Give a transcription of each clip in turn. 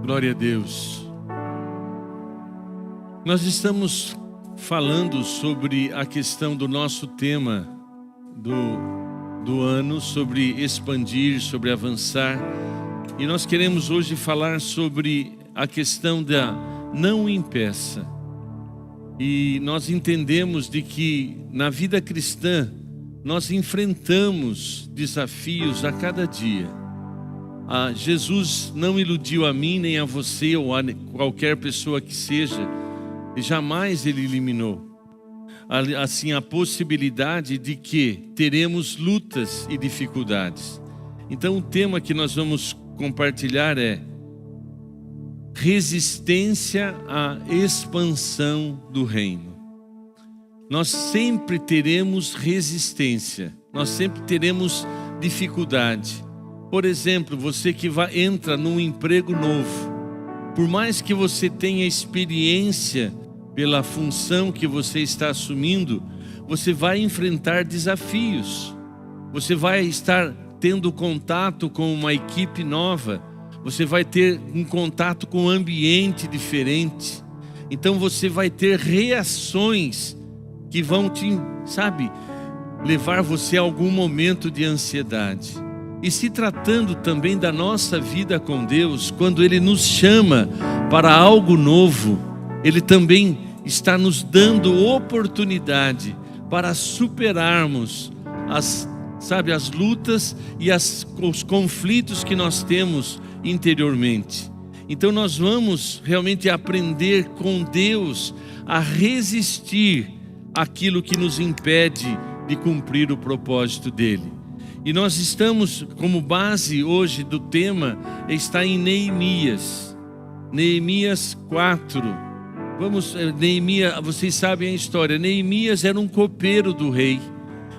Glória a Deus. Nós estamos falando sobre a questão do nosso tema do ano, sobre expandir, sobre avançar. E nós queremos hoje falar sobre a questão da não impeça. E nós entendemos de que na vida cristã nós enfrentamos desafios a cada dia. Jesus não iludiu a mim, nem a você ou a qualquer pessoa que seja, e jamais Ele eliminou assim a possibilidade de que teremos lutas e dificuldades. Então o tema que nós vamos compartilhar é resistência à expansão do reino. Nós sempre teremos resistência, nós sempre teremos dificuldade. Por exemplo, você que entra num emprego novo, por mais que você tenha experiência pela função que você está assumindo, você vai enfrentar desafios. Você vai estar tendo contato com uma equipe nova, você vai ter um contato com um ambiente diferente. Então você vai ter reações que vão levar você a algum momento de ansiedade. E se tratando também da nossa vida com Deus, quando Ele nos chama para algo novo, Ele também está nos dando oportunidade para superarmos as lutas e os conflitos que nós temos interiormente. Então nós vamos realmente aprender com Deus a resistir àquilo que nos impede de cumprir o propósito dEle. E nós estamos, como base hoje do tema, está em Neemias 4. Neemias, vocês sabem a história. Neemias era um copeiro do rei.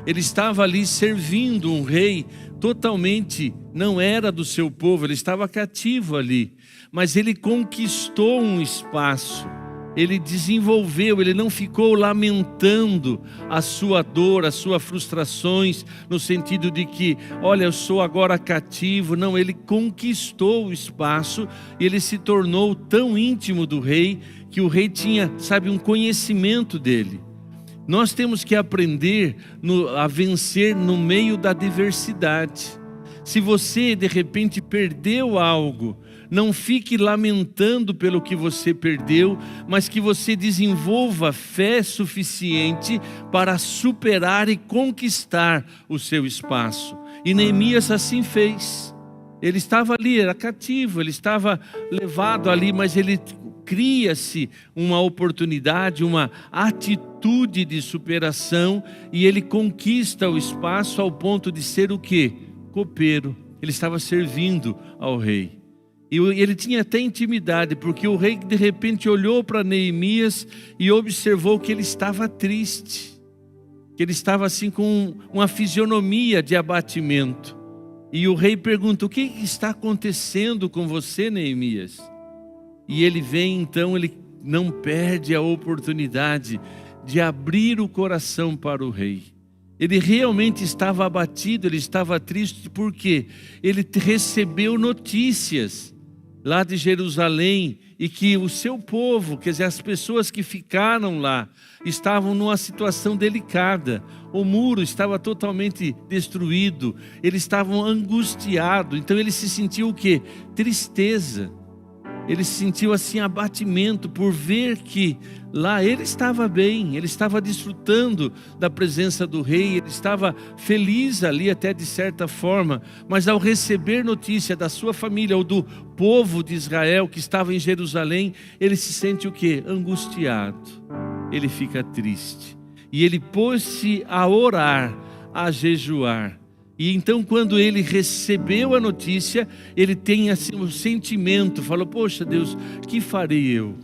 Ele estava ali servindo um rei totalmente, não era do seu povo, ele estava cativo ali. Mas ele conquistou um espaço. Ele desenvolveu, ele não ficou lamentando a sua dor, as suas frustrações, no sentido de que, olha, eu sou agora cativo. Não, ele conquistou o espaço, ele se tornou tão íntimo do rei, que o rei tinha, um conhecimento dele. Nós temos que aprender a vencer no meio da diversidade. Se você de repente perdeu algo, não fique lamentando pelo que você perdeu, mas que você desenvolva fé suficiente para superar e conquistar o seu espaço. E Neemias assim fez. Ele estava ali, era cativo, ele estava levado ali, mas ele cria-se uma oportunidade, uma atitude de superação, e ele conquista o espaço ao ponto de ser o quê? Copeiro. Ele estava servindo ao rei. E ele tinha até intimidade, porque o rei de repente olhou para Neemias e observou que ele estava triste, que ele estava assim com uma fisionomia de abatimento. E o rei pergunta: o que está acontecendo com você, Neemias? E ele vem, então, ele não perde a oportunidade de abrir o coração para o rei. Ele realmente estava abatido, ele estava triste, porque ele recebeu notícias lá de Jerusalém, e que o seu povo, quer dizer, as pessoas que ficaram lá, estavam numa situação delicada. O muro estava totalmente destruído, eles estavam angustiados. Então ele se sentiu o quê? Tristeza. Ele se sentiu assim abatimento por ver que lá ele estava bem, ele estava desfrutando da presença do rei, ele estava feliz ali até de certa forma, mas ao receber notícia da sua família ou do povo de Israel que estava em Jerusalém, ele se sente o quê? Angustiado, ele fica triste. E ele pôs-se a orar, a jejuar. E então, quando ele recebeu a notícia, ele tem assim um sentimento, falou: poxa Deus, que farei eu?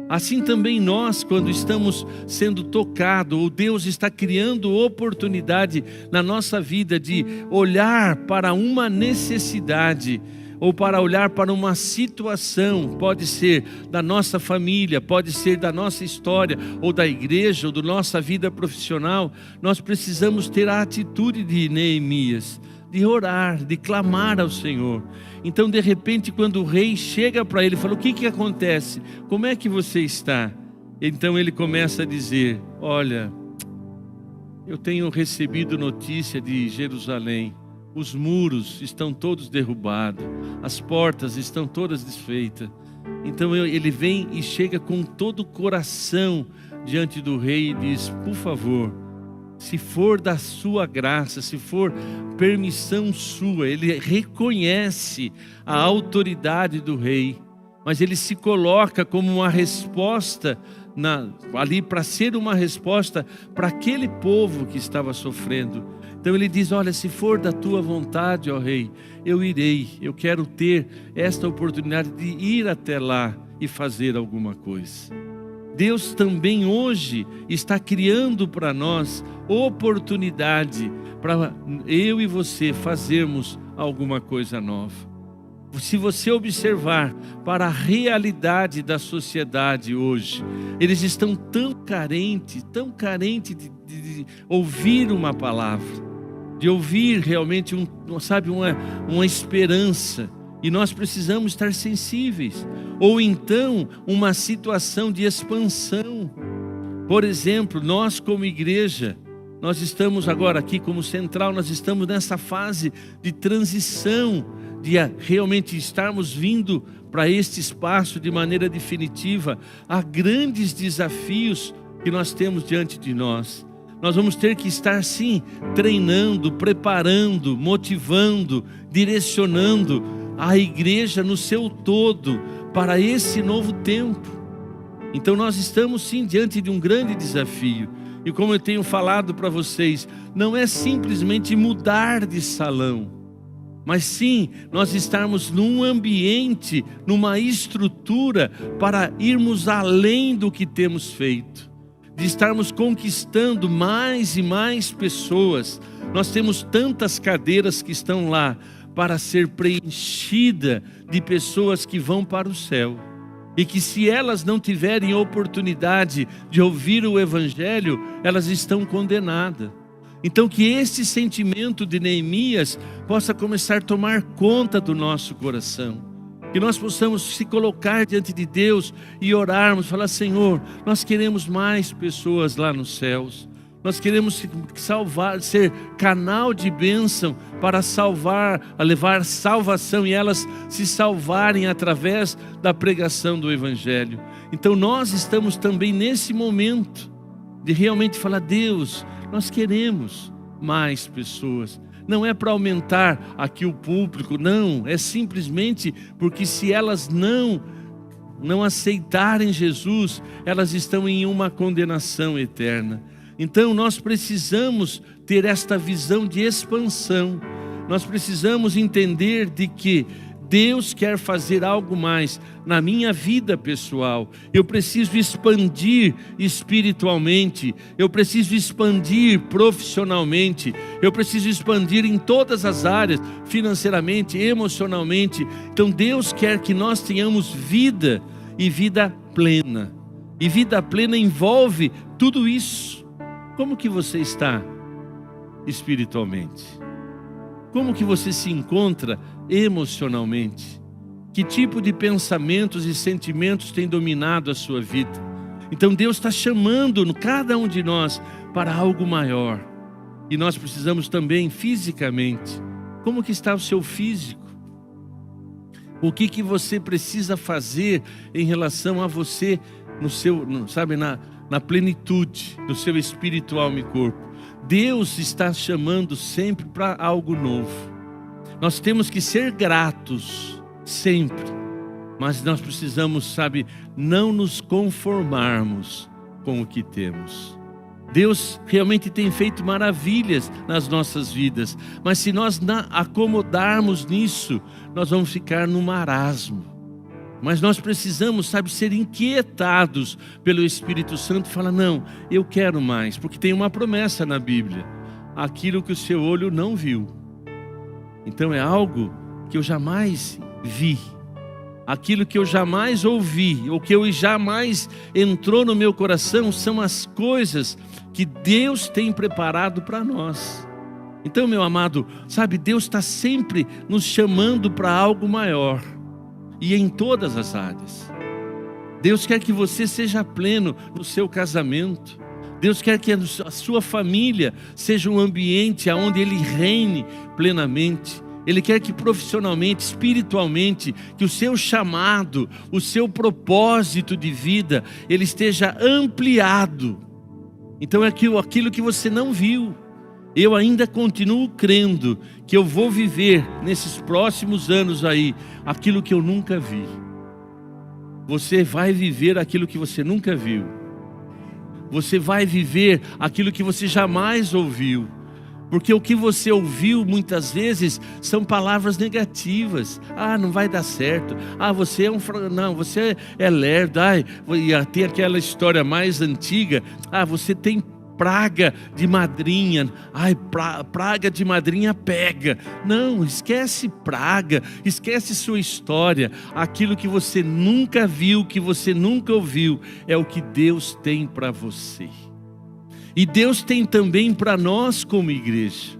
Assim também nós, quando estamos sendo tocados, ou Deus está criando oportunidade na nossa vida de olhar para uma necessidade, ou para olhar para uma situação, pode ser da nossa família, pode ser da nossa história, ou da igreja, ou da nossa vida profissional, nós precisamos ter a atitude de Neemias, de orar, de clamar ao Senhor. Então, de repente, quando o rei chega para ele e fala: o que acontece? Como é que você está? Então ele começa a dizer: olha, eu tenho recebido notícia de Jerusalém. Os muros estão todos derrubados, as portas estão todas desfeitas. Então ele vem e chega com todo o coração diante do rei e diz: por favor, se for da sua graça, se for permissão sua. Ele reconhece a autoridade do rei, mas ele se coloca como uma resposta ali, para ser uma resposta para aquele povo que estava sofrendo. Então ele diz: olha, se for da tua vontade, ó rei, eu irei. Eu quero ter esta oportunidade de ir até lá e fazer alguma coisa. Deus também hoje está criando para nós oportunidade para eu e você fazermos alguma coisa nova. Se você observar para a realidade da sociedade hoje, eles estão tão carentes de ouvir uma palavra, de ouvir realmente uma esperança. E nós precisamos estar sensíveis. Ou então, uma situação de expansão. Por exemplo, nós como igreja, nós estamos agora aqui como central, nós estamos nessa fase de transição, de realmente estarmos vindo para este espaço de maneira definitiva. Há grandes desafios que nós temos diante de nós. Nós vamos ter que estar sim, treinando, preparando, motivando, direcionando a igreja no seu todo para esse novo tempo. Então nós estamos sim diante de um grande desafio. E como eu tenho falado para vocês, não é simplesmente mudar de salão, mas sim nós estarmos num ambiente, numa estrutura para irmos além do que temos feito, de estarmos conquistando mais e mais pessoas. Nós temos tantas cadeiras que estão lá para ser preenchida de pessoas que vão para o céu, e que se elas não tiverem oportunidade de ouvir o Evangelho, elas estão condenadas. Então que esse sentimento de Neemias possa começar a tomar conta do nosso coração, que nós possamos se colocar diante de Deus e orarmos, falar: Senhor, nós queremos mais pessoas lá nos céus. Nós queremos salvar, ser canal de bênção para salvar, a levar salvação, e elas se salvarem através da pregação do Evangelho. Então nós estamos também nesse momento de realmente falar: Deus, nós queremos mais pessoas. Não é para aumentar aqui o público, não, é simplesmente porque se elas não aceitarem Jesus, elas estão em uma condenação eterna. Então nós precisamos ter esta visão de expansão. Nós precisamos entender de que Deus quer fazer algo mais na minha vida pessoal. Eu preciso expandir espiritualmente, eu preciso expandir profissionalmente, eu preciso expandir em todas as áreas, financeiramente, emocionalmente. Então Deus quer que nós tenhamos vida e vida plena. E vida plena envolve tudo isso. Como que você está espiritualmente? Como que você se encontra emocionalmente? Que tipo de pensamentos e sentimentos tem dominado a sua vida? Então Deus está chamando cada um de nós para algo maior. E nós precisamos também fisicamente. Como que está o seu físico? O que você precisa fazer em relação a você na plenitude do seu espírito, alma e corpo? Deus está chamando sempre para algo novo. Nós temos que ser gratos sempre, mas nós precisamos, não nos conformarmos com o que temos. Deus realmente tem feito maravilhas nas nossas vidas, mas se nós acomodarmos nisso, nós vamos ficar no marasmo. Mas nós precisamos, ser inquietados pelo Espírito Santo e falar: não, eu quero mais, porque tem uma promessa na Bíblia: aquilo que o seu olho não viu. Então é algo que eu jamais vi, aquilo que eu jamais ouvi, ou que eu jamais entrou no meu coração, são as coisas que Deus tem preparado para nós. Então, meu amado, sabe, Deus está sempre nos chamando para algo maior, e em todas as áreas. Deus quer que você seja pleno no seu casamento. Deus quer que a sua família seja um ambiente onde Ele reine plenamente. Ele quer que profissionalmente, espiritualmente, que o seu chamado, o seu propósito de vida, ele esteja ampliado. Então é aquilo que você não viu. Eu ainda continuo crendo que eu vou viver nesses próximos anos aí, aquilo que eu nunca vi. Você vai viver aquilo que você nunca viu. Você vai viver aquilo que você jamais ouviu. Porque o que você ouviu muitas vezes são palavras negativas. Ah, não vai dar certo. Ah, você é não, você é lerdo. Ah, tem aquela história mais antiga. Ah, você tem praga de madrinha. Ai, praga de madrinha pega. Não, esquece praga, esquece sua história. Aquilo que você nunca viu, que você nunca ouviu, é o que Deus tem para você. E Deus tem também para nós como igreja.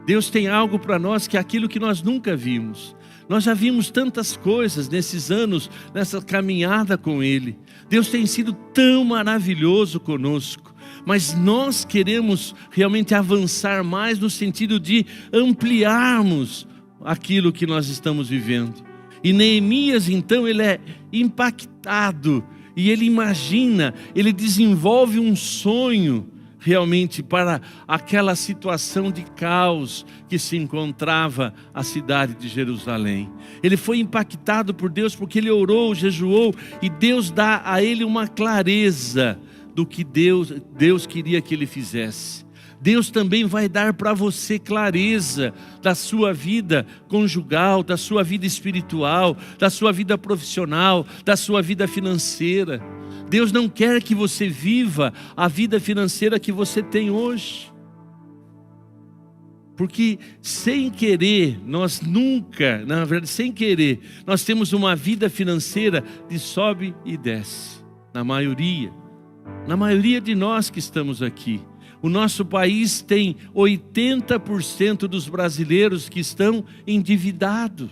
Deus tem algo para nós que é aquilo que nós nunca vimos. Nós já vimos tantas coisas nesses anos, nessa caminhada com Ele. Deus tem sido tão maravilhoso conosco. Mas nós queremos realmente avançar mais no sentido de ampliarmos aquilo que nós estamos vivendo. E Neemias, então, ele é impactado. E ele imagina, ele desenvolve um sonho realmente para aquela situação de caos que se encontrava a cidade de Jerusalém. Ele foi impactado por Deus porque ele orou, jejuou, e Deus dá a ele uma clareza do que Deus queria que ele fizesse. Deus também vai dar para você clareza da sua vida conjugal, da sua vida espiritual, da sua vida profissional, da sua vida financeira. Deus não quer que você viva a vida financeira que você tem hoje. Porque sem querer, nós nunca, na verdade sem querer, nós temos uma vida financeira de sobe e desce. Na maioria de nós que estamos aqui. O nosso país tem 80% dos brasileiros que estão endividados.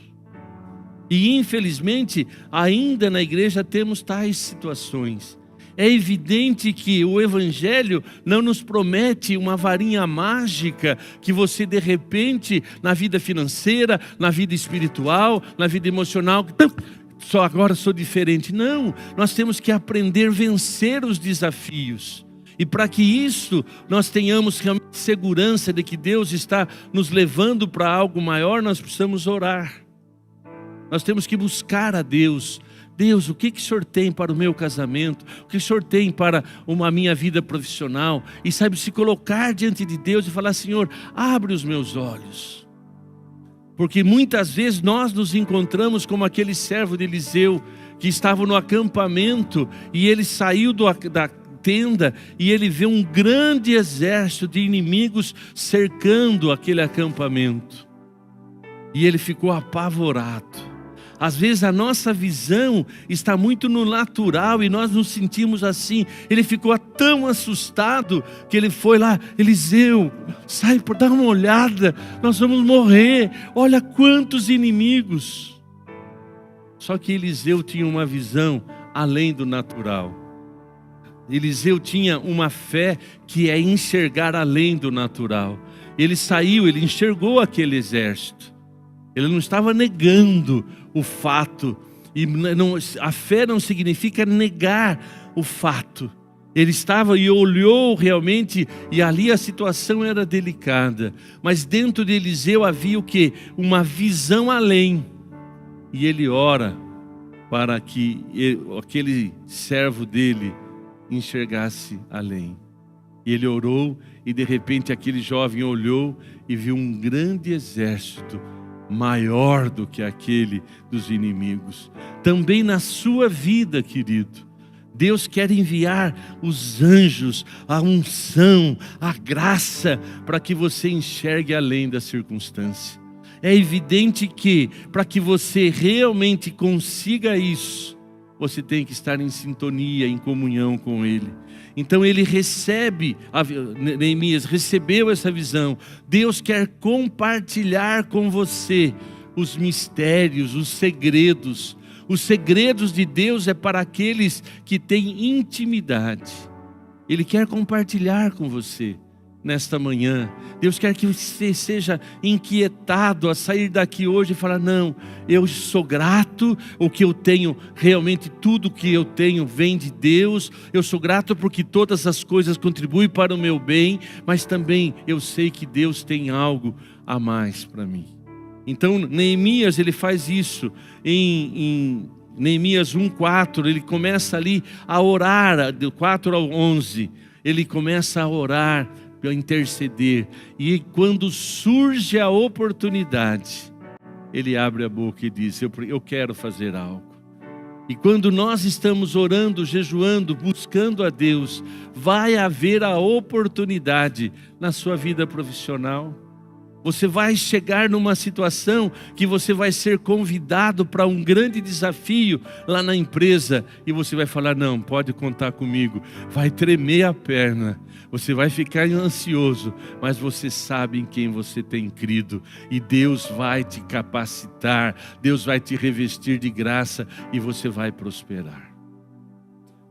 E infelizmente, ainda na igreja temos tais situações. É evidente que o Evangelho não nos promete uma varinha mágica que você de repente, na vida financeira, na vida espiritual, na vida emocional, só agora sou diferente. Não, nós temos que aprender a vencer os desafios. E para que isso nós tenhamos realmente segurança de que Deus está nos levando para algo maior, nós precisamos orar. Nós temos que buscar a Deus. Deus, o que o Senhor tem para o meu casamento? O que o Senhor tem para a minha vida profissional? E sabe, se colocar diante de Deus e falar: Senhor, abre os meus olhos. Porque muitas vezes nós nos encontramos como aquele servo de Eliseu, que estava no acampamento, e ele saiu da tenda, e ele vê um grande exército de inimigos cercando aquele acampamento. E ele ficou apavorado. Às vezes a nossa visão está muito no natural e nós nos sentimos assim. Ele ficou tão assustado que ele foi lá: Eliseu, sai, dá uma olhada, nós vamos morrer, olha quantos inimigos. Só que Eliseu tinha uma visão além do natural. Eliseu tinha uma fé que é enxergar além do natural. Ele saiu, ele enxergou aquele exército. Ele não estava negando o fato. E a fé não significa negar o fato. Ele estava e olhou realmente, e ali a situação era delicada. Mas dentro de Eliseu havia o quê? Uma visão além. E ele ora para que aquele servo dele enxergasse além. E ele orou, e de repente aquele jovem olhou e viu um grande exército, maior do que aquele dos inimigos. Também na sua vida, querido, Deus quer enviar os anjos, a unção, a graça, para que você enxergue além da circunstância. É evidente que, para que você realmente consiga isso, você tem que estar em sintonia, em comunhão com Ele. Então ele recebe, Neemias recebeu essa visão. Deus quer compartilhar com você os mistérios, os segredos. Os segredos de Deus é para aqueles que têm intimidade. Ele quer compartilhar com você nesta manhã. Deus quer que você seja inquietado a sair daqui hoje e falar: não, eu sou grato, o que eu tenho, realmente tudo que eu tenho vem de Deus. Eu sou grato porque todas as coisas contribuem para o meu bem, mas também eu sei que Deus tem algo a mais para mim. Então Neemias, ele faz isso em Neemias 1:4, ele começa ali a orar, do 4 ao 11, ele começa a orar, a interceder, e quando surge a oportunidade, ele abre a boca e diz: eu quero fazer algo. E quando nós estamos orando, jejuando, buscando a Deus, vai haver a oportunidade na sua vida profissional. Você vai chegar numa situação que você vai ser convidado para um grande desafio lá na empresa, e você vai falar: não, pode contar comigo. Vai tremer a perna, você vai ficar ansioso, mas você sabe em quem você tem crido, e Deus vai te capacitar, Deus vai te revestir de graça, e você vai prosperar.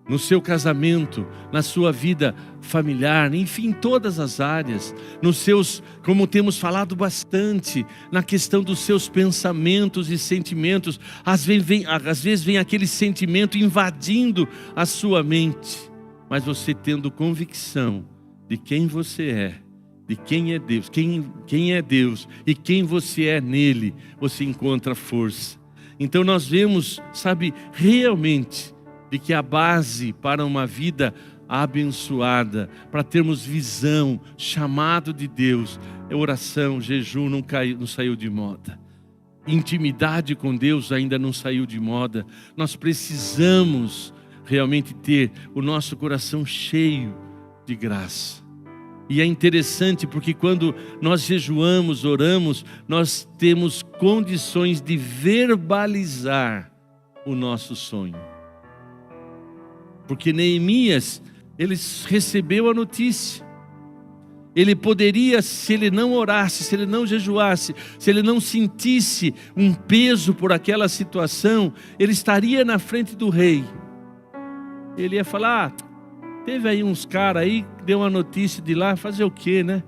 No seu casamento, na sua vida familiar, enfim, em todas as áreas, nos seus, como temos falado bastante, na questão dos seus pensamentos e sentimentos. Às vezes vem aquele sentimento invadindo a sua mente, mas você tendo convicção de quem você é, de quem é Deus, quem é Deus e quem você é nele, você encontra força. Então nós vemos, sabe, realmente, de que a base para uma vida abençoada, para termos visão, chamado de Deus, é oração, jejum, não saiu de moda. Intimidade com Deus ainda não saiu de moda. Nós precisamos realmente ter o nosso coração cheio de graça. E é interessante porque quando nós jejuamos, oramos, nós temos condições de verbalizar o nosso sonho. Porque Neemias, ele recebeu a notícia. Ele poderia, se ele não orasse, se ele não jejuasse, se ele não sentisse um peso por aquela situação, ele estaria na frente do rei. Ele ia falar: teve aí uns caras aí que deu uma notícia de lá, fazer o quê, né?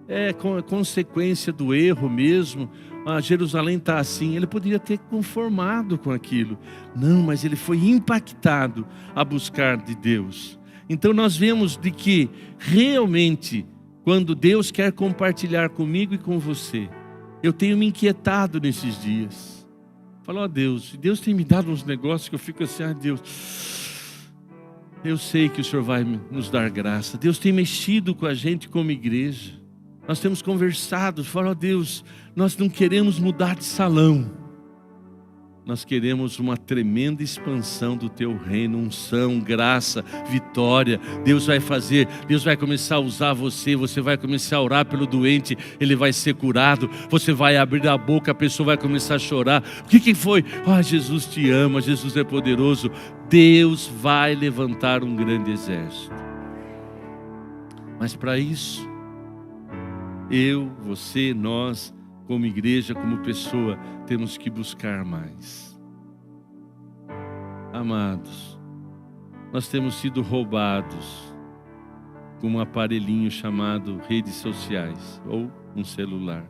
É consequência do erro mesmo. Jerusalém está assim. Ele poderia ter conformado com aquilo. Não, mas ele foi impactado a buscar de Deus. Então nós vemos de que realmente, quando Deus quer compartilhar comigo e com você, eu tenho me inquietado nesses dias. Falo: Deus tem me dado uns negócios que eu fico assim: Deus, eu sei que o Senhor vai nos dar graça. Deus tem mexido com a gente como igreja. Nós temos conversado, falo: Deus, nós não queremos mudar de salão. Nós queremos uma tremenda expansão do Teu reino, unção, graça, vitória. Deus vai fazer, Deus vai começar a usar você, você vai começar a orar pelo doente, ele vai ser curado. Você vai abrir a boca, a pessoa vai começar a chorar. O que foi? Jesus te ama, Jesus é poderoso. Deus vai levantar um grande exército. Mas para isso, eu, você, nós, como igreja, como pessoa, temos que buscar mais. Amados, nós temos sido roubados com um aparelhinho chamado redes sociais ou um celular.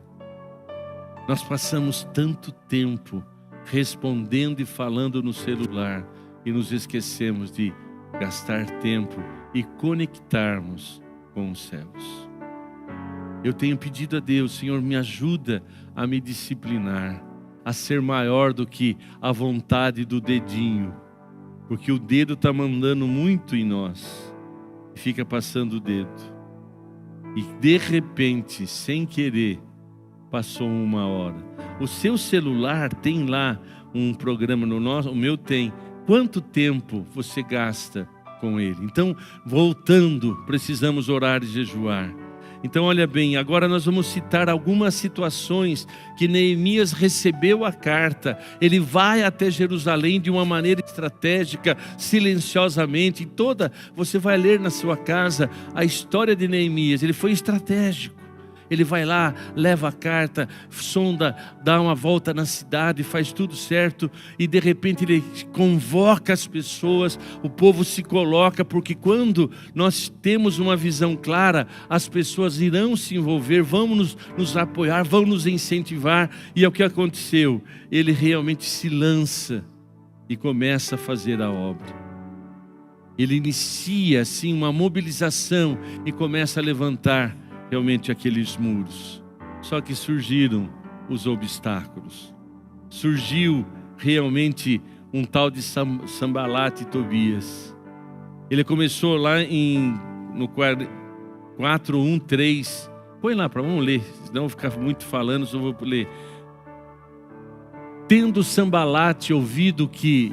Nós passamos tanto tempo respondendo e falando no celular e nos esquecemos de gastar tempo e conectarmos com os céus. Eu tenho pedido a Deus: Senhor, me ajuda a me disciplinar, a ser maior do que a vontade do dedinho, porque o dedo está mandando muito em nós, e fica passando o dedo, e de repente, sem querer, passou 1 hora. O seu celular tem lá um programa, o meu tem. Quanto tempo você gasta com ele? Então, voltando, precisamos orar e jejuar. Então olha bem, agora nós vamos citar algumas situações que Neemias recebeu a carta. Ele vai até Jerusalém de uma maneira estratégica, silenciosamente. Você vai ler na sua casa a história de Neemias. Ele foi estratégico. Ele vai lá, leva a carta, sonda, dá uma volta na cidade, faz tudo certo, e de repente ele convoca as pessoas, o povo se coloca, porque quando nós temos uma visão clara, as pessoas irão se envolver, vão nos apoiar, vão nos incentivar, e é o que aconteceu. Ele realmente se lança e começa a fazer a obra. Ele inicia assim uma mobilização e começa a levantar realmente aqueles muros. Só que surgiram os obstáculos. Surgiu realmente um tal de Sambalat e Tobias. Ele começou lá no 4:1-3. Põe lá, vamos ler, senão eu vou ficar muito falando, só vou ler. Tendo Sambalat ouvido que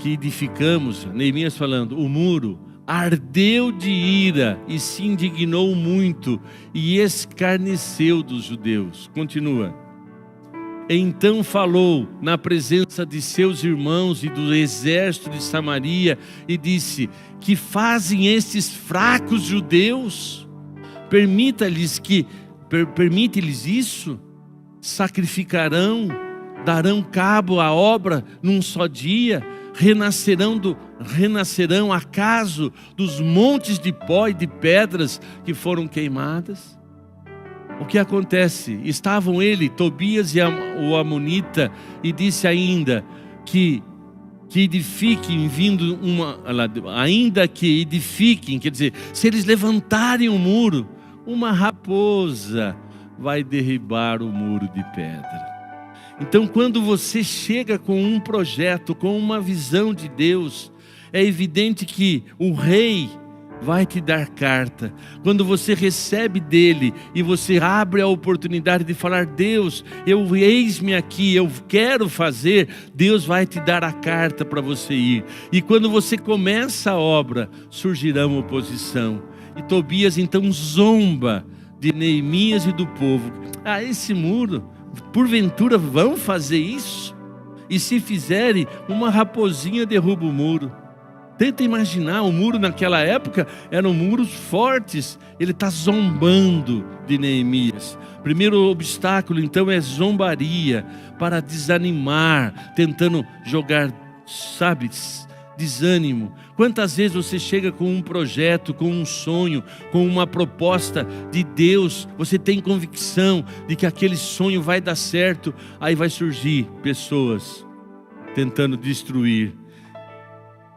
edificamos, Neemias falando, o muro, ardeu de ira e se indignou muito e escarneceu dos judeus. Continua. Então falou na presença de seus irmãos e do exército de Samaria e disse: que fazem estes fracos judeus? Permite-lhes isso? Sacrificarão, darão cabo à obra num só dia? Renascerão acaso dos montes de pó e de pedras que foram queimadas? O que acontece? Estavam Tobias e o Amonita, e disse ainda que edifiquem ainda que edifiquem, quer dizer, se eles levantarem o muro, uma raposa vai derribar o muro de pedra. Então, quando você chega com um projeto, com uma visão de Deus, é evidente que o rei vai te dar carta. Quando você recebe dele e você abre a oportunidade de falar: Deus, eis-me aqui, eu quero fazer, Deus vai te dar a carta para você ir. E quando você começa a obra, surgirá uma oposição. E Tobias então zomba de Neemias e do povo. Esse muro, porventura vão fazer isso? E se fizerem, uma raposinha derruba o muro. Tenta imaginar, o muro naquela época eram muros fortes. Ele está zombando de Neemias. Primeiro obstáculo então é zombaria, para desanimar, tentando jogar, desânimo. Quantas vezes você chega com um projeto, com um sonho, com uma proposta de Deus, você tem convicção de que aquele sonho vai dar certo, aí vai surgir pessoas tentando destruir.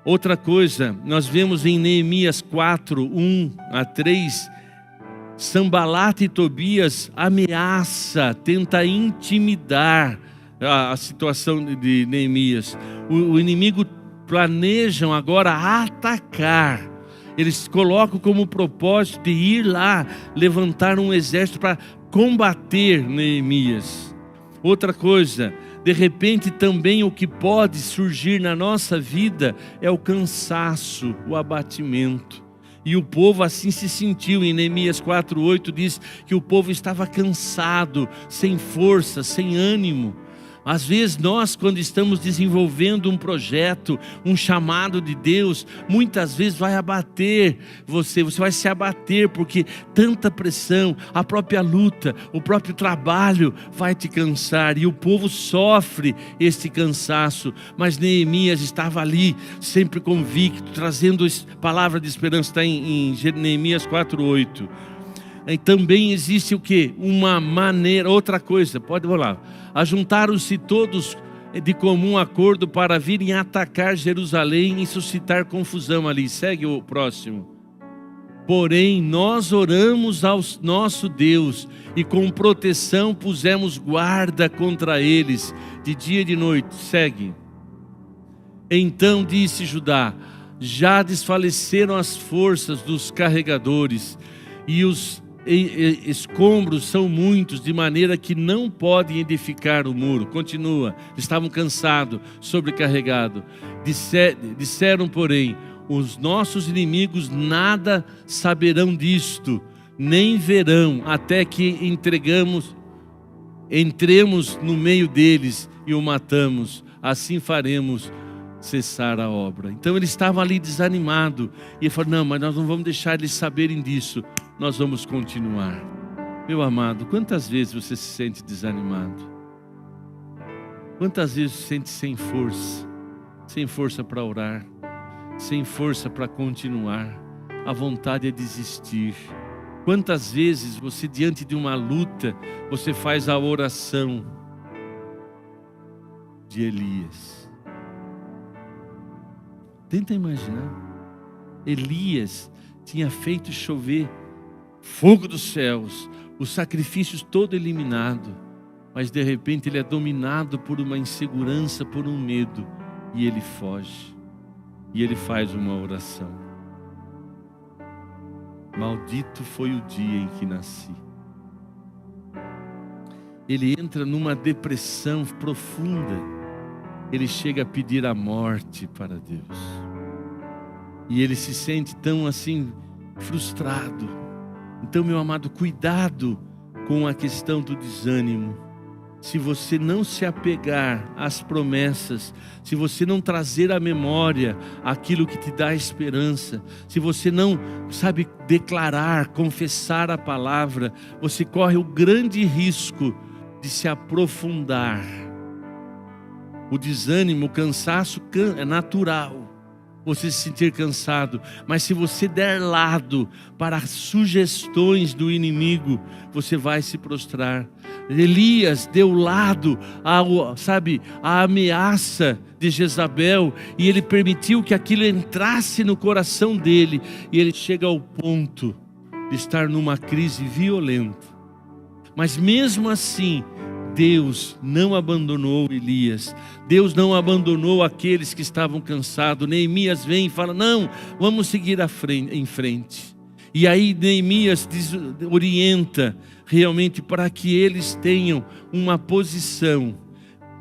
Outra coisa, nós vemos em Neemias 4:1-3, Sambalat e Tobias tenta intimidar a situação de Neemias. O inimigo planejam agora atacar. Eles colocam como propósito de ir lá, levantar um exército para combater Neemias. Outra coisa, de repente também o que pode surgir na nossa vida é o cansaço, o abatimento. E o povo assim se sentiu. Em Neemias 4:8 diz que o povo estava cansado, sem força, sem ânimo. Às vezes nós, quando estamos desenvolvendo um projeto, um chamado de Deus, muitas vezes vai abater você vai se abater, porque tanta pressão, a própria luta, o próprio trabalho vai te cansar, e o povo sofre este cansaço. Mas Neemias estava ali, sempre convicto, trazendo palavra de esperança. Está em Neemias 4:8. E também existe o quê? Uma maneira, outra coisa, pode rolar. Ajuntaram-se todos de comum acordo para virem atacar Jerusalém e suscitar confusão ali. Segue o próximo. Porém, nós oramos ao nosso Deus e com proteção pusemos guarda contra eles, de dia e de noite. Segue. Então disse Judá: já desfaleceram as forças dos carregadores e os escombros são muitos, de maneira que não podem edificar o muro. Continua, estavam cansados, sobrecarregados. Disseram, porém, os nossos inimigos nada saberão disto, nem verão, até que entremos no meio deles e o matamos. Assim faremos cessar a obra. Então ele estava ali desanimado. E ele falou, não, mas nós não vamos deixar eles saberem disso. Nós vamos continuar. Meu amado, quantas vezes você se sente desanimado? Quantas vezes se sente sem força? Sem força para orar, sem força para continuar. A vontade é desistir. Quantas vezes você, diante de uma luta, você faz a oração de Elias? Tenta imaginar. Elias tinha feito chover fogo dos céus, os sacrifícios todo eliminado, mas de repente ele é dominado por uma insegurança, por um medo, e ele foge, e ele faz uma oração. Maldito foi o dia em que nasci. Ele entra numa depressão profunda. Ele chega a pedir a morte para Deus. E ele se sente tão assim, frustrado. Então, meu amado, cuidado com a questão do desânimo. Se você não se apegar às promessas, se você não trazer à memória aquilo que te dá esperança, se você não sabe declarar, confessar a palavra, você corre o grande risco de se aprofundar. O desânimo, o cansaço é natural, você se sentir cansado, mas se você der lado para as sugestões do inimigo, você vai se prostrar. Elias deu lado à ameaça de Jezabel, e ele permitiu que aquilo entrasse no coração dele, e ele chega ao ponto de estar numa crise violenta. Mas mesmo assim, Deus não abandonou Elias. Deus não abandonou aqueles que estavam cansados. Neemias vem e fala, não, vamos seguir em frente. E aí Neemias orienta realmente para que eles tenham uma posição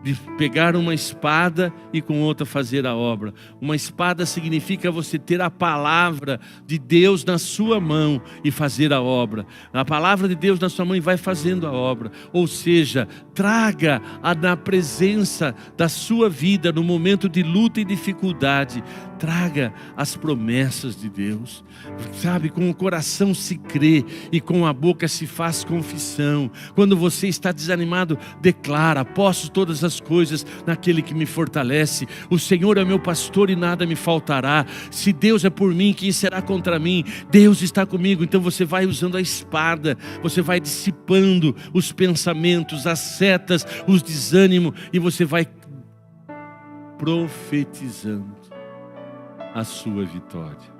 de pegar uma espada e com outra fazer a obra. Uma espada significa você ter a palavra de Deus na sua mão e fazer a obra. A palavra de Deus na sua mão e vai fazendo a obra. Ou seja, traga na presença da sua vida, no momento de luta e dificuldade, traga as promessas de Deus. Sabe, com o coração se crê e com a boca se faz confissão. Quando você está desanimado, declara, posso todas as coisas naquele que me fortalece. O Senhor é meu pastor e nada me faltará. Se Deus é por mim, quem será contra mim? Deus está comigo. Então você vai usando a espada, você vai dissipando os pensamentos, as setas, os desânimos, e você vai profetizando a sua vitória.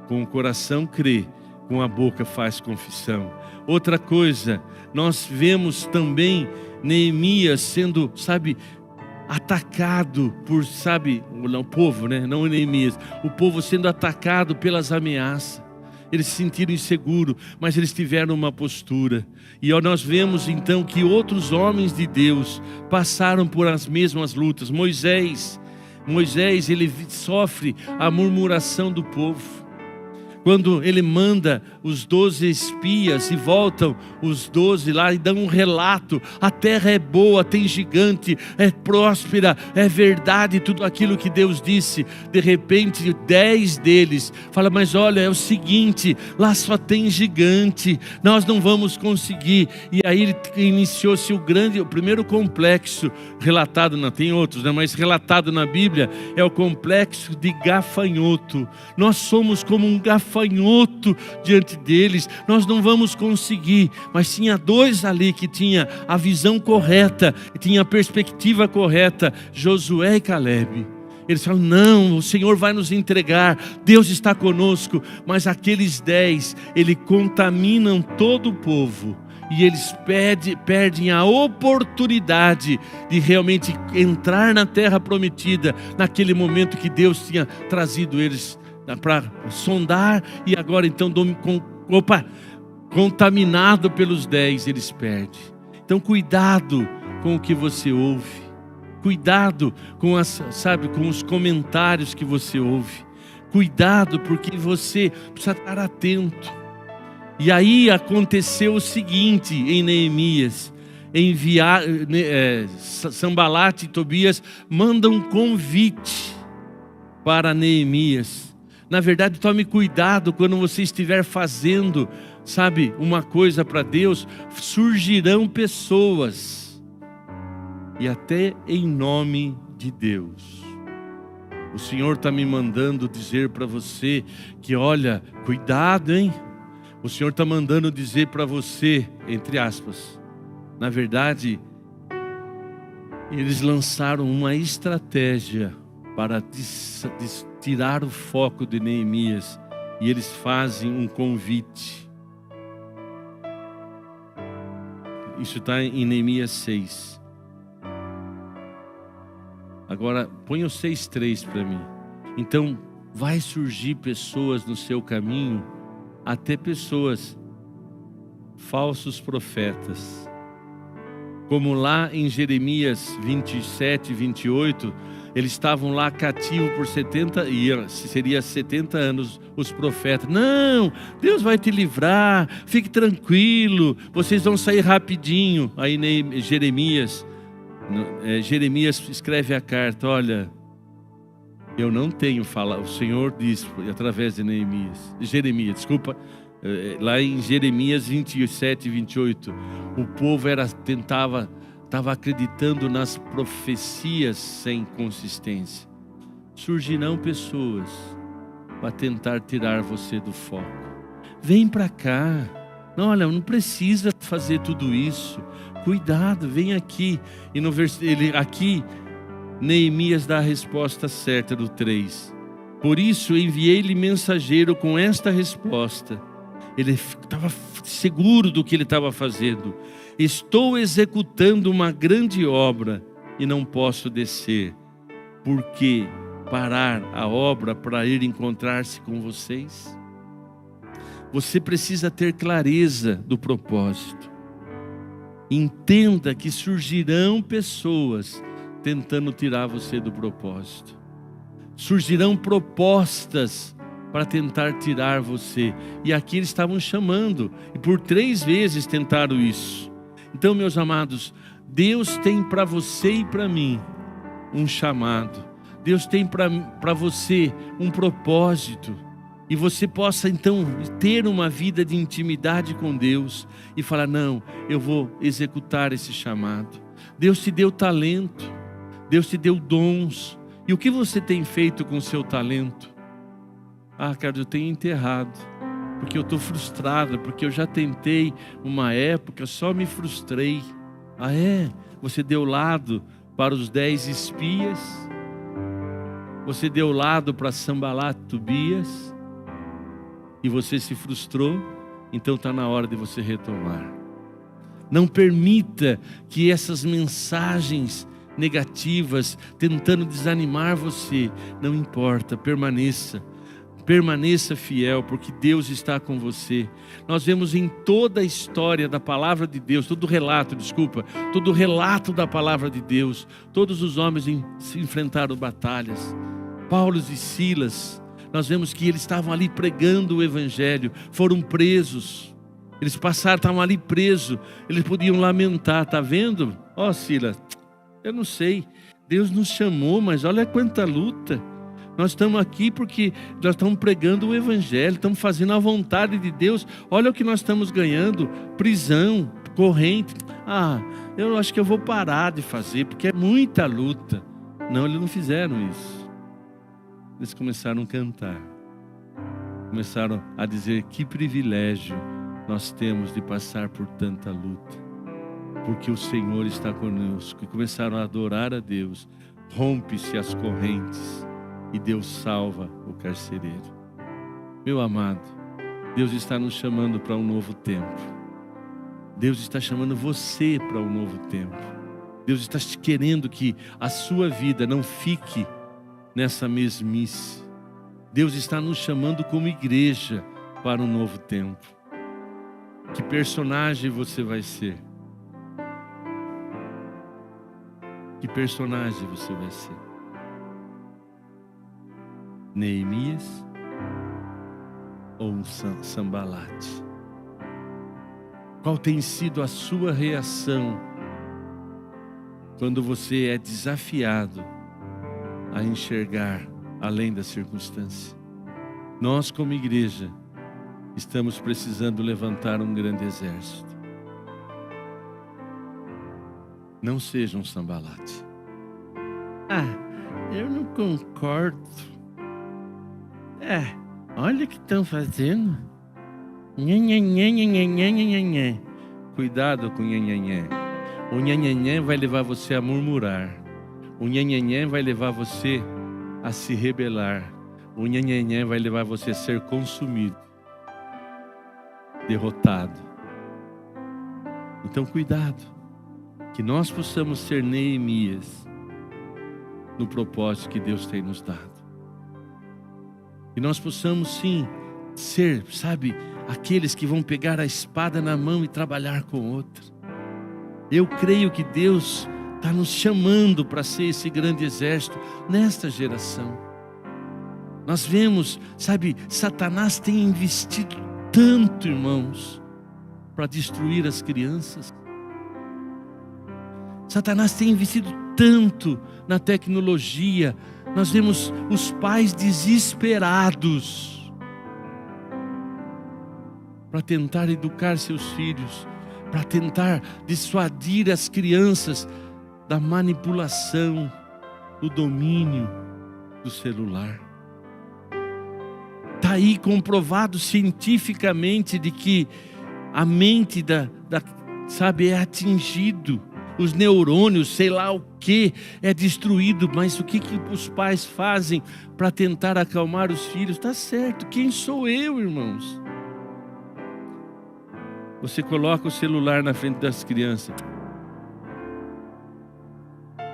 Com o coração crê, com a boca faz confissão. Outra coisa, nós vemos também Neemias sendo, atacado por, o povo, não Neemias, o povo sendo atacado pelas ameaças. Eles se sentiram inseguros, mas eles tiveram uma postura. E nós vemos então que outros homens de Deus passaram por as mesmas lutas. Moisés, ele sofre a murmuração do povo. Quando ele manda os 12 espias e voltam os 12 lá e dão um relato, a terra é boa, tem gigante, é próspera, é verdade tudo aquilo que Deus disse. De repente 10 deles falam, mas olha, é o seguinte, lá só tem gigante, nós não vamos conseguir. E aí iniciou-se o primeiro complexo relatado, não tem outros, mas relatado na Bíblia, é o complexo de gafanhoto. Nós somos como um gafanhoto diante deles, nós não vamos conseguir. Mas tinha 2 ali que tinha a visão correta, tinha a perspectiva correta, Josué e Caleb. Eles falam, não, o Senhor vai nos entregar, Deus está conosco. Mas aqueles 10, eles contaminam todo o povo, e eles perdem a oportunidade de realmente entrar na terra prometida, naquele momento que Deus tinha trazido eles para sondar. E agora então contaminado pelos 10, eles perdem. Então cuidado com o que você ouve, cuidado com com os comentários que você ouve, Cuidado, porque você precisa estar atento. E aí aconteceu o seguinte em Neemias: Sanbalat e Tobias mandam um convite para Neemias. Na verdade, tome cuidado quando você estiver fazendo, sabe, uma coisa para Deus, surgirão pessoas, e até em nome de Deus. O Senhor está me mandando dizer para você que, olha, cuidado, hein? O Senhor está mandando dizer para você, entre aspas, na verdade, eles lançaram uma estratégia para tirar o foco de Neemias, e eles fazem um convite. Isso está em Neemias 6. Agora, põe o 6:3 para mim. Então, vai surgir pessoas no seu caminho, até pessoas, falsos profetas. Como lá em Jeremias 27, 28, eles estavam lá cativos por 70, e seria 70 anos os profetas. Não, Deus vai te livrar, fique tranquilo, vocês vão sair rapidinho. Aí Jeremias escreve a carta: olha, eu não tenho falado, o Senhor diz através de Jeremias, desculpa, lá em Jeremias 27 e 28, o povo estava acreditando nas profecias sem consistência. Surgirão pessoas para tentar tirar você do foco. Vem para cá. Não, olha, não precisa fazer tudo isso. Cuidado, vem aqui. E no aqui, Neemias dá a resposta certa do 3. Por isso enviei-lhe mensageiro com esta resposta. Ele estava seguro do que ele estava fazendo. Estou executando uma grande obra e não posso descer. Por que parar a obra para ir encontrar-se com vocês? Você precisa ter clareza do propósito. Entenda que surgirão pessoas tentando tirar você do propósito. Surgirão propostas para tentar tirar você. E aqui eles estavam chamando, e por 3 vezes tentaram isso. Então, meus amados, Deus tem para você e para mim um chamado. Deus tem para você um propósito. E você possa então ter uma vida de intimidade com Deus e falar: não, eu vou executar esse chamado. Deus te deu talento, Deus te deu dons. E o que você tem feito com o seu talento? Ah, cara, eu tenho enterrado, porque eu estou frustrado, porque eu já tentei uma época, só me frustrei. Ah, é? Você deu lado para os 10 espias? Você deu lado para Sanbalat, Tobias? E você se frustrou? Então está na hora de você retomar. Não permita que essas mensagens negativas tentando desanimar você, não importa, permaneça fiel, porque Deus está com você. Nós vemos em toda a história da palavra de Deus, todo o relato da palavra de Deus, todos os homens se enfrentaram batalhas. Paulo e Silas, nós vemos que eles estavam ali pregando o evangelho, foram presos, eles estavam ali presos, eles podiam lamentar: está vendo? Ó, Silas, eu não sei, Deus nos chamou, mas olha quanta luta. Nós estamos aqui porque nós estamos pregando o evangelho, estamos fazendo a vontade de Deus. Olha o que nós estamos ganhando: prisão, corrente. Ah, eu acho que eu vou parar de fazer, porque é muita luta. Não, eles não fizeram isso. Eles começaram a cantar, começaram a dizer: que privilégio nós temos de passar por tanta luta, porque o Senhor está conosco. E começaram a adorar a Deus. Rompe-se as correntes e Deus salva o carcereiro. Meu amado, Deus está nos chamando para um novo tempo. Deus está chamando você para um novo tempo. Deus está querendo que a sua vida não fique nessa mesmice. Deus está nos chamando como igreja para um novo tempo. Que personagem você vai ser? Que personagem você vai ser? Neemias ou um Sambalate? Qual tem sido a sua reação quando você é desafiado a enxergar além da circunstância? Nós, como igreja, estamos precisando levantar um grande exército. Não seja um Sambalate. Eu não concordo. Olha o que estão fazendo. Nhanhanhé. Cuidado com o nhanhanhé. O nhanhanhé vai levar você a murmurar. O nhanhanhé vai levar você a se rebelar. O nhanhanhé vai levar você a ser consumido, derrotado. Então cuidado, que nós possamos ser Neemias no propósito que Deus tem nos dado. E nós possamos sim ser, aqueles que vão pegar a espada na mão e trabalhar com outra. Eu creio que Deus está nos chamando para ser esse grande exército nesta geração. Nós vemos, Satanás tem investido tanto, irmãos, para destruir as crianças. Satanás tem investido tanto na tecnologia. Nós vemos os pais desesperados para tentar educar seus filhos, para tentar dissuadir as crianças da manipulação, do domínio do celular. Está aí comprovado cientificamente de que a mente é atingido, os neurônios, sei lá o que, é destruído. Mas o que os pais fazem para tentar acalmar os filhos? Está certo, quem sou eu, irmãos? Você coloca o celular na frente das crianças.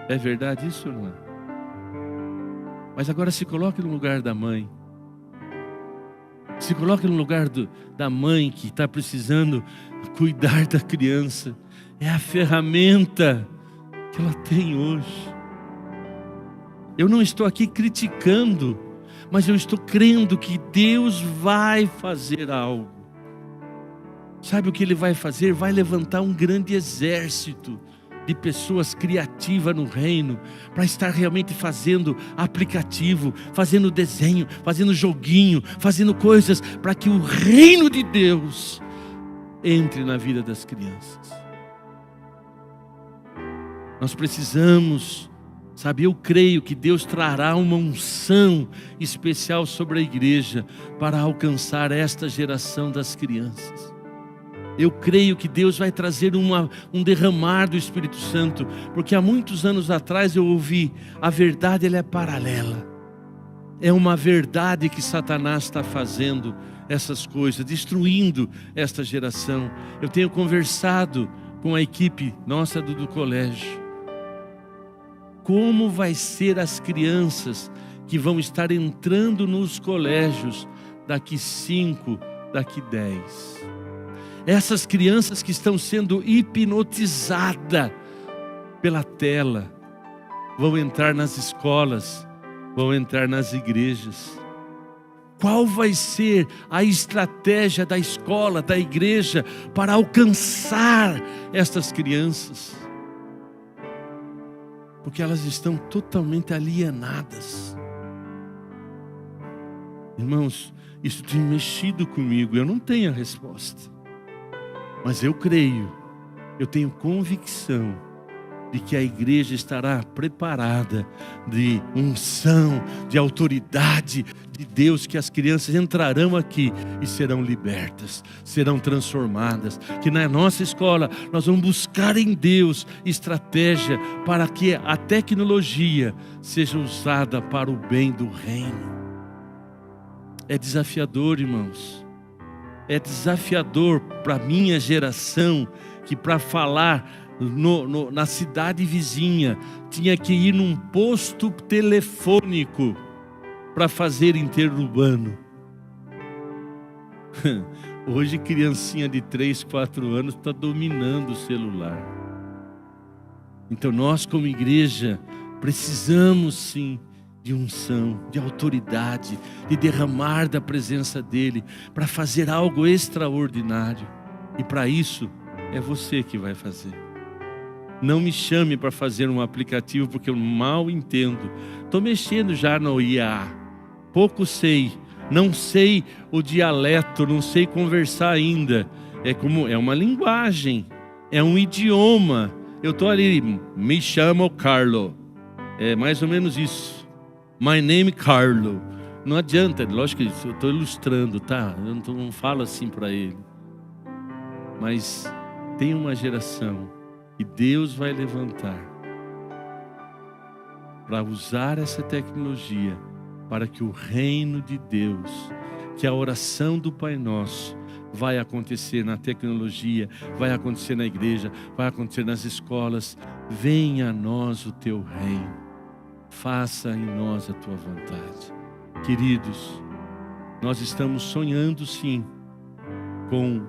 É verdade isso, irmã? Mas agora se coloque no lugar da mãe. Se coloque no lugar da mãe que está precisando cuidar da criança. É a ferramenta que ela tem hoje. Eu não estou aqui criticando, mas eu estou crendo que Deus vai fazer algo. Sabe o que Ele vai fazer? Vai levantar um grande exército de pessoas criativas no reino, para estar realmente fazendo aplicativo, fazendo desenho, fazendo joguinho, fazendo coisas para que o reino de Deus entre na vida das crianças. Nós precisamos, eu creio que Deus trará uma unção especial sobre a igreja para alcançar esta geração das crianças. Eu creio que Deus vai trazer um derramar do Espírito Santo, porque há muitos anos atrás eu ouvi, a verdade ela é paralela. É uma verdade que Satanás está fazendo essas coisas, destruindo esta geração. Eu tenho conversado com a equipe nossa do colégio. Como vai ser as crianças que vão estar entrando nos colégios daqui 5, daqui 10? Essas crianças que estão sendo hipnotizadas pela tela, vão entrar nas escolas, vão entrar nas igrejas. Qual vai ser a estratégia da escola, da igreja, para alcançar estas crianças? Porque elas estão totalmente alienadas. Irmãos, isso tem mexido comigo, eu não tenho a resposta. Mas eu creio, eu tenho convicção de que a igreja estará preparada de unção, de autoridade de Deus, que as crianças entrarão aqui e serão libertas, serão transformadas, que na nossa escola nós vamos buscar em Deus estratégia para que a tecnologia seja usada para o bem do reino. É desafiador, irmãos. É desafiador para a minha geração, que para falar na cidade vizinha, tinha que ir num posto telefônico para fazer interurbano. Hoje criancinha de 3, 4 anos está dominando o celular. Então nós como igreja precisamos sim de unção, de autoridade, de derramar da presença dEle, para fazer algo extraordinário. E para isso, é você que vai fazer. Não me chame para fazer um aplicativo, porque eu mal entendo. Estou mexendo já no IA, pouco sei, não sei o dialeto, não sei conversar ainda. É uma linguagem, é um idioma. Eu estou ali, me chamo Carlo, é mais ou menos isso. My name Carlo. Não adianta, lógico que eu estou ilustrando, tá? Eu não falo assim para ele. Mas tem uma geração que Deus vai levantar para usar essa tecnologia para que o reino de Deus, que a oração do Pai Nosso vai acontecer na tecnologia, vai acontecer na igreja, vai acontecer nas escolas. Venha a nós o teu reino. Faça em nós a tua vontade. Queridos, nós estamos sonhando sim com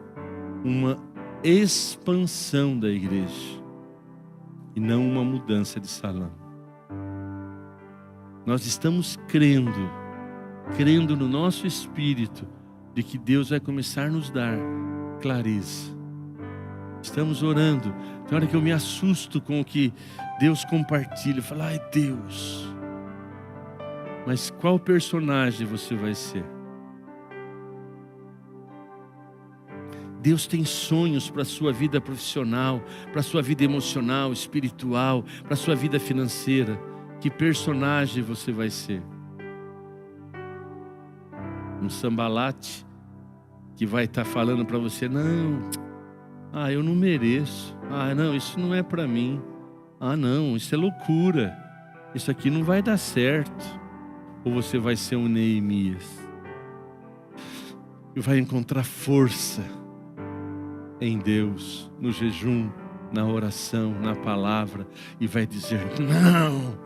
uma expansão da igreja e não uma mudança de salão. Nós estamos crendo no nosso espírito de que Deus vai começar a nos dar clareza. Estamos orando. Tem hora que eu me assusto com o que Deus compartilha. Eu falo, ai Deus, mas qual personagem você vai ser? Deus tem sonhos para a sua vida profissional, para a sua vida emocional, espiritual, para a sua vida financeira. Que personagem você vai ser? Um sambalate que vai estar falando para você, não, eu não mereço, não, isso não é para mim, não, isso é loucura, isso aqui não vai dar certo. Ou você vai ser um Neemias e vai encontrar força em Deus, no jejum, na oração, na palavra, e vai dizer, não,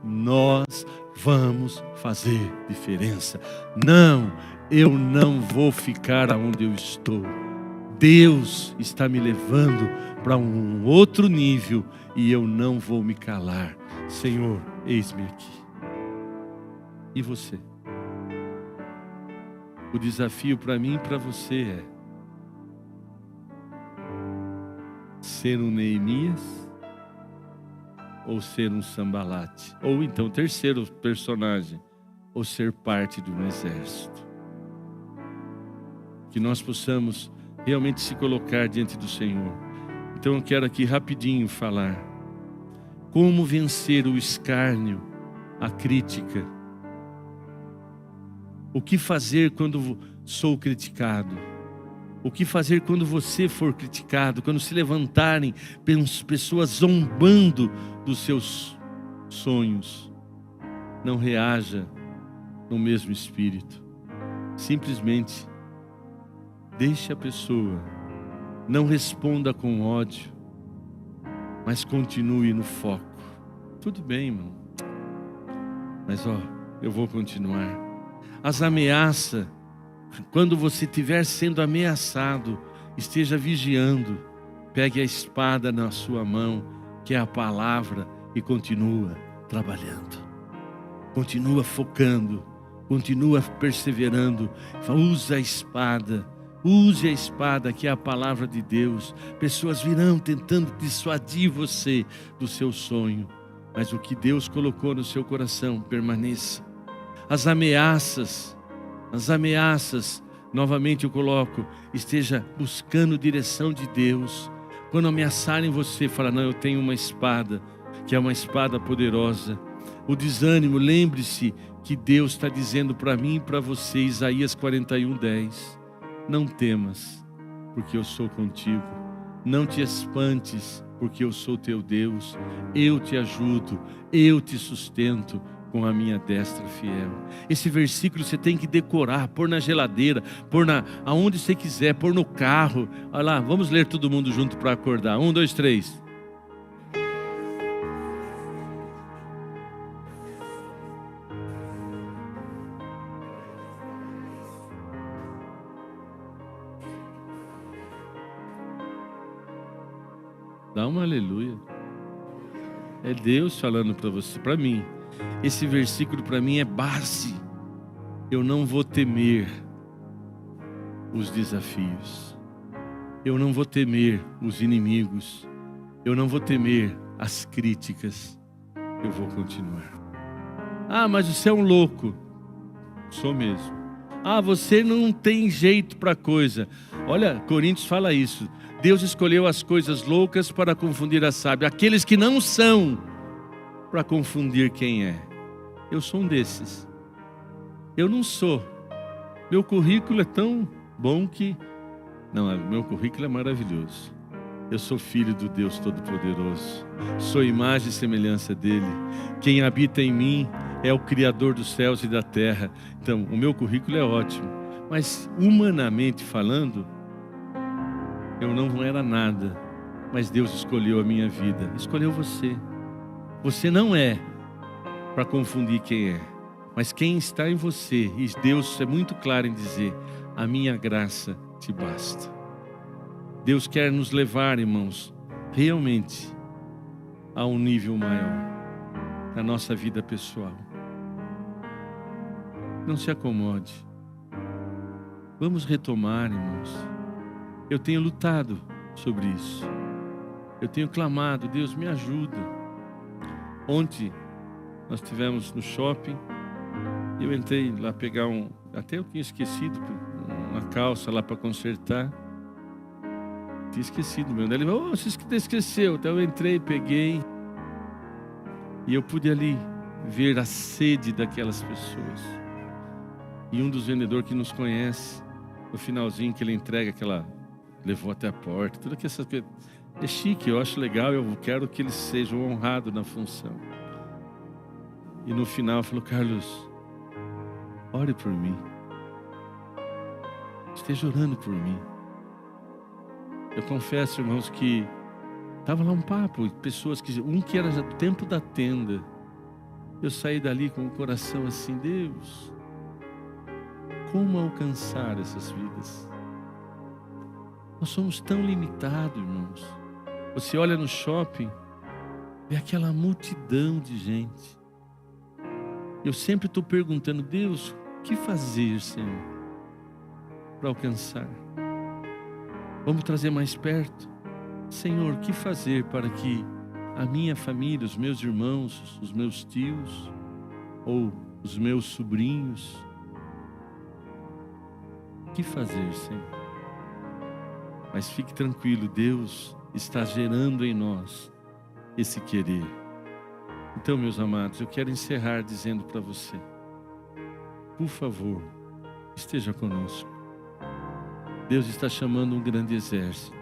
nós vamos fazer diferença. Não, eu não vou ficar onde eu estou. Deus está me levando para um outro nível e eu não vou me calar. Senhor, eis-me aqui. E você? O desafio para mim e para você é ser um Neemias ou ser um Sambalate? Ou então, terceiro personagem, ou ser parte de um exército. Que nós possamos realmente se colocar diante do Senhor. Então eu quero aqui rapidinho falar como vencer o escárnio, a crítica. O que fazer quando sou criticado? O que fazer quando você for criticado? Quando se levantarem pessoas zombando dos seus sonhos. Não reaja no mesmo espírito. Simplesmente deixe a pessoa. Não responda com ódio, mas continue no foco. Tudo bem, irmão, mas eu vou continuar. As ameaças, quando você estiver sendo ameaçado, esteja vigiando. Pegue a espada na sua mão, que é a palavra, e continua trabalhando. Continua focando, continua perseverando. Use a espada, que é a palavra de Deus. Pessoas virão tentando dissuadir você do seu sonho, mas o que Deus colocou no seu coração, permaneça. As ameaças, novamente eu coloco, esteja buscando direção de Deus. Quando ameaçarem você, fala, não, eu tenho uma espada, que é uma espada poderosa. O desânimo, lembre-se que Deus está dizendo para mim e para você, Isaías 41:10, não temas, porque eu sou contigo. Não te espantes, porque eu sou teu Deus. Eu te ajudo, eu te sustento com a minha destra fiel. Esse versículo você tem que decorar, pôr na geladeira, pôr aonde você quiser, pôr no carro. Olha lá, vamos ler todo mundo junto para acordar. 1, 2, 3. Dá uma aleluia. É Deus falando para você, para mim. esse versículo para mim é base. Eu não vou temer os desafios. Eu não vou temer os inimigos. Eu não vou temer as críticas. Eu vou continuar. Ah, mas você é um louco. Sou mesmo. Ah, você não tem jeito para coisa. Olha, Coríntios fala isso. Deus escolheu as coisas loucas para confundir as sábias. Aqueles que não são, para confundir quem é. Eu sou um desses. Eu não sou. Meu currículo é tão bom que... Não, meu currículo é maravilhoso. Eu sou filho do Deus Todo-Poderoso. Sou imagem e semelhança dele. Quem habita em mim é o Criador dos céus e da terra. Então, o meu currículo é ótimo. Mas, humanamente falando, eu não era nada. Mas Deus escolheu a minha vida. Escolheu você. Você não é para confundir quem é. Mas quem está em você, e Deus é muito claro em dizer, a minha graça te basta. Deus quer nos levar, irmãos, realmente a um nível maior na nossa vida pessoal. Não se acomode. Vamos retomar, irmãos. Eu tenho lutado sobre isso. Eu tenho clamado, Deus me ajuda. Ontem nós estivemos no shopping. Eu entrei lá pegar até eu tinha esquecido uma calça lá para consertar. Tinha esquecido meu. Ele falou, você esqueceu. Então eu entrei, peguei. E eu pude ali ver a sede daquelas pessoas. E um dos vendedores que nos conhece, no finalzinho que ele entrega aquela... Levou até a porta. Tudo que essas coisas... É chique, eu acho legal. Eu quero que eles sejam honrados na função. E no final falou, Carlos, ore por mim. Esteja orando por mim. Eu confesso, irmãos, que estava lá um papo, pessoas que era já do tempo da tenda. Eu saí dali com o coração assim, Deus, como alcançar essas vidas? Nós somos tão limitados, irmãos. Você olha no shopping, vê aquela multidão de gente. Eu sempre estou perguntando, Deus, o que fazer, Senhor, para alcançar? Vamos trazer mais perto? Senhor, o que fazer para que a minha família, os meus irmãos, os meus tios, ou os meus sobrinhos, o que fazer, Senhor? Mas fique tranquilo, Deus está gerando em nós esse querer. Então, meus amados, eu quero encerrar dizendo para você, por favor, esteja conosco. Deus está chamando um grande exército.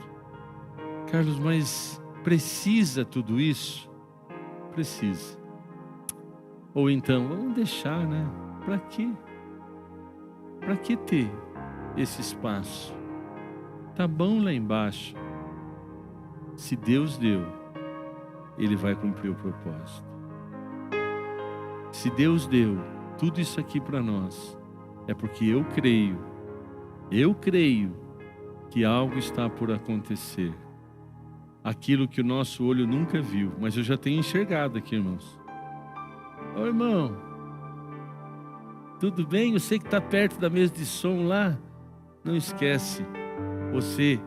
Carlos, mas precisa tudo isso? Precisa. Ou então, vamos deixar, né? Para quê? Para que ter esse espaço? Tá bom lá embaixo. Se Deus deu, Ele vai cumprir o propósito. Se Deus deu tudo isso aqui para nós, é porque eu creio que algo está por acontecer. Aquilo que o nosso olho nunca viu, mas eu já tenho enxergado aqui, irmãos. Ô irmão, tudo bem? Eu sei que está perto da mesa de som lá. Não esquece, você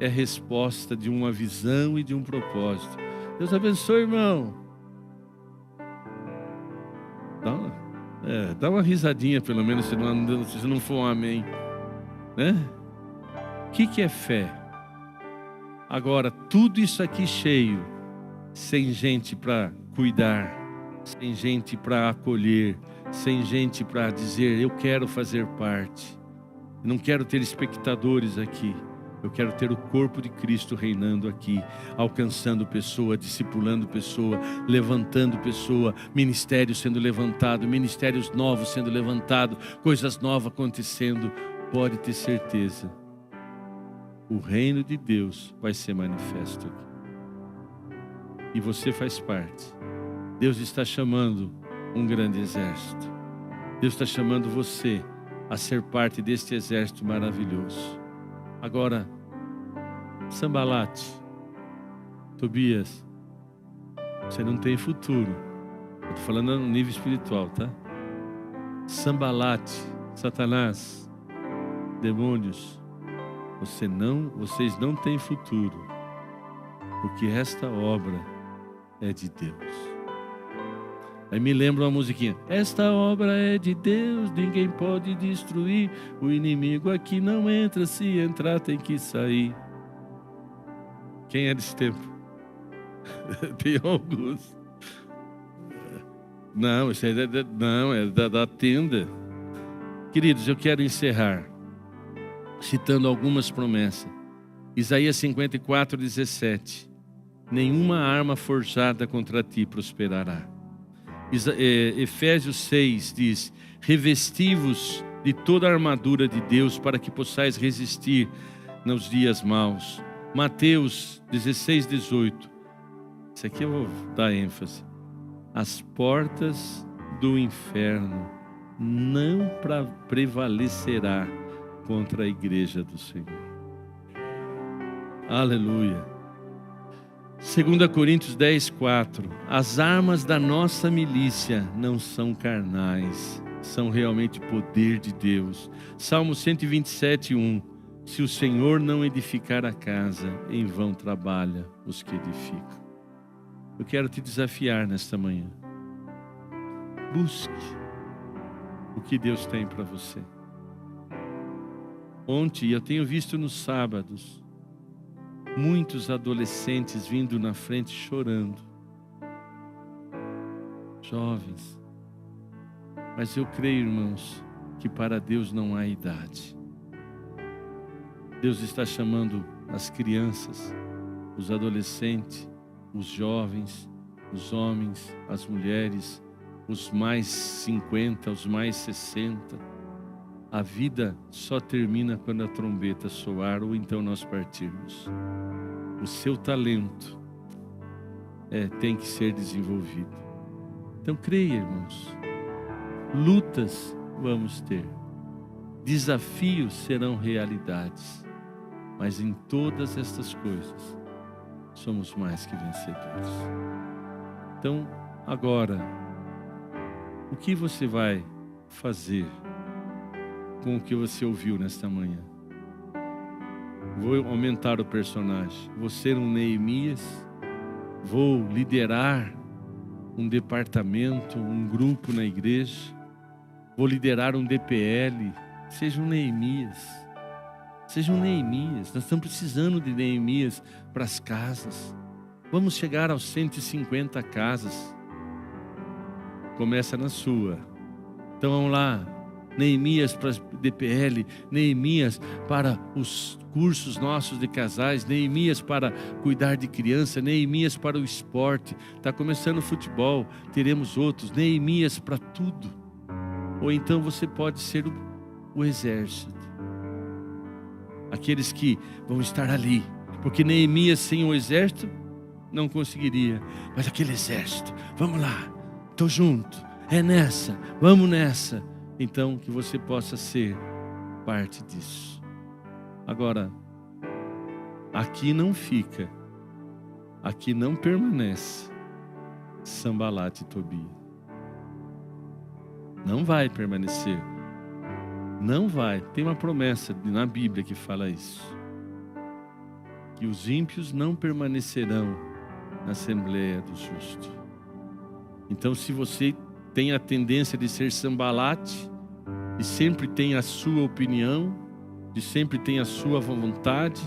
é resposta de uma visão e de um propósito. Deus abençoe, irmão. Dá uma risadinha, pelo menos, se não for um amém. Né? O que é fé? Agora, tudo isso aqui cheio, sem gente para cuidar, sem gente para acolher, sem gente para dizer, eu quero fazer parte. Não quero ter espectadores aqui. Eu quero ter o corpo de Cristo reinando aqui, alcançando pessoa, discipulando pessoa, levantando pessoa, ministérios sendo levantado, ministérios novos sendo levantado, coisas novas acontecendo. Pode ter certeza, o reino de Deus vai ser manifesto aqui. E você faz parte. Deus está chamando um grande exército. Deus está chamando você a ser parte deste exército maravilhoso. Agora, Sambalate, Tobias, você não tem futuro Eu estou falando no nível espiritual, tá? Sambalate, Satanás, demônios, vocês não têm futuro, porque esta obra é de Deus. Aí me lembra uma musiquinha: esta obra é de Deus, ninguém pode destruir, o inimigo aqui não entra, se entrar tem que sair. Quem é desse tempo? Tem alguns. Não, isso é da tenda. Queridos, eu quero encerrar citando algumas promessas. Isaías 54:17. Nenhuma arma forjada contra ti prosperará. Efésios 6 diz: revesti-vos de toda a armadura de Deus para que possais resistir nos dias maus. Mateus 16:18. Isso aqui eu vou dar ênfase. As portas do inferno não prevalecerá contra a igreja do Senhor. Aleluia. 2 Coríntios 10:4. As armas da nossa milícia não são carnais, são realmente poder de Deus. Salmo 127:1. Se o Senhor não edificar a casa, em vão trabalha os que edificam. Eu quero te desafiar nesta manhã. Busque o que Deus tem para você. Ontem eu tenho visto nos sábados muitos adolescentes vindo na frente chorando. Jovens. Mas eu creio, irmãos, que para Deus não há idade. Deus está chamando as crianças, os adolescentes, os jovens, os homens, as mulheres, os mais 50, os mais 60. A vida só termina quando a trombeta soar ou então nós partirmos. O seu talento tem que ser desenvolvido. Então creia, irmãos. Lutas vamos ter. Desafios serão realidades. Mas em todas estas coisas, somos mais que vencedores. Então, agora, o que você vai fazer com o que você ouviu nesta manhã? Vou aumentar o personagem. Vou ser um Neemias. Vou liderar um departamento, um grupo na igreja. Vou liderar um DPL. Seja um Neemias. Seja um Neemias. Nós estamos precisando de Neemias para as casas. Vamos chegar aos 150 casas. Começa na sua. Então vamos lá. Neemias para DPL, Neemias para os cursos nossos de casais, Neemias para cuidar de criança, Neemias para o esporte. Está começando o futebol, teremos outros. Neemias para tudo. Ou então você pode ser o exército. Aqueles que vão estar ali. Porque Neemias sem o exército não conseguiria. Mas aquele exército, vamos lá, estou junto, é nessa, vamos nessa. Então que você possa ser parte disso. Agora, aqui não fica, aqui não permanece Sambalate e Tobias. Não vai permanecer. Não vai. Tem uma promessa na Bíblia que fala isso. Que os ímpios não permanecerão na Assembleia do Justo. Então, se você tem a tendência de ser Sambalate, e sempre tem a sua opinião, e sempre tem a sua vontade,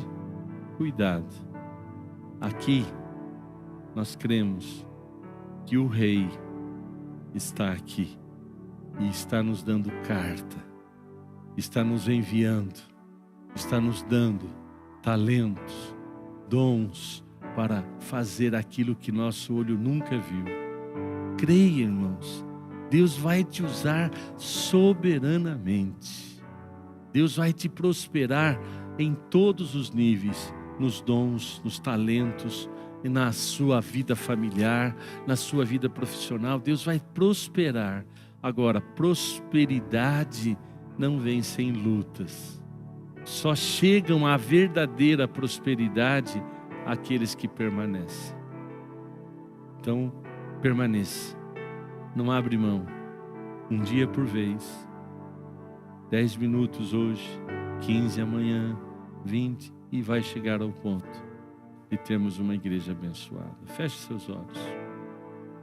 cuidado. Aqui, nós cremos que o Rei está aqui e está nos dando carta. Está nos enviando, está nos dando talentos, dons para fazer aquilo que nosso olho nunca viu. Creia, irmãos, Deus vai te usar soberanamente. Deus vai te prosperar em todos os níveis, nos dons, nos talentos, e na sua vida familiar, na sua vida profissional. Deus vai prosperar. Agora, prosperidade não vem sem lutas. Só chegam à verdadeira prosperidade aqueles que permanecem. Então, permaneça. não abre mão. Um dia por vez. 10 minutos hoje, 15 amanhã, 20, e vai chegar ao ponto de termos uma igreja abençoada. Feche seus olhos.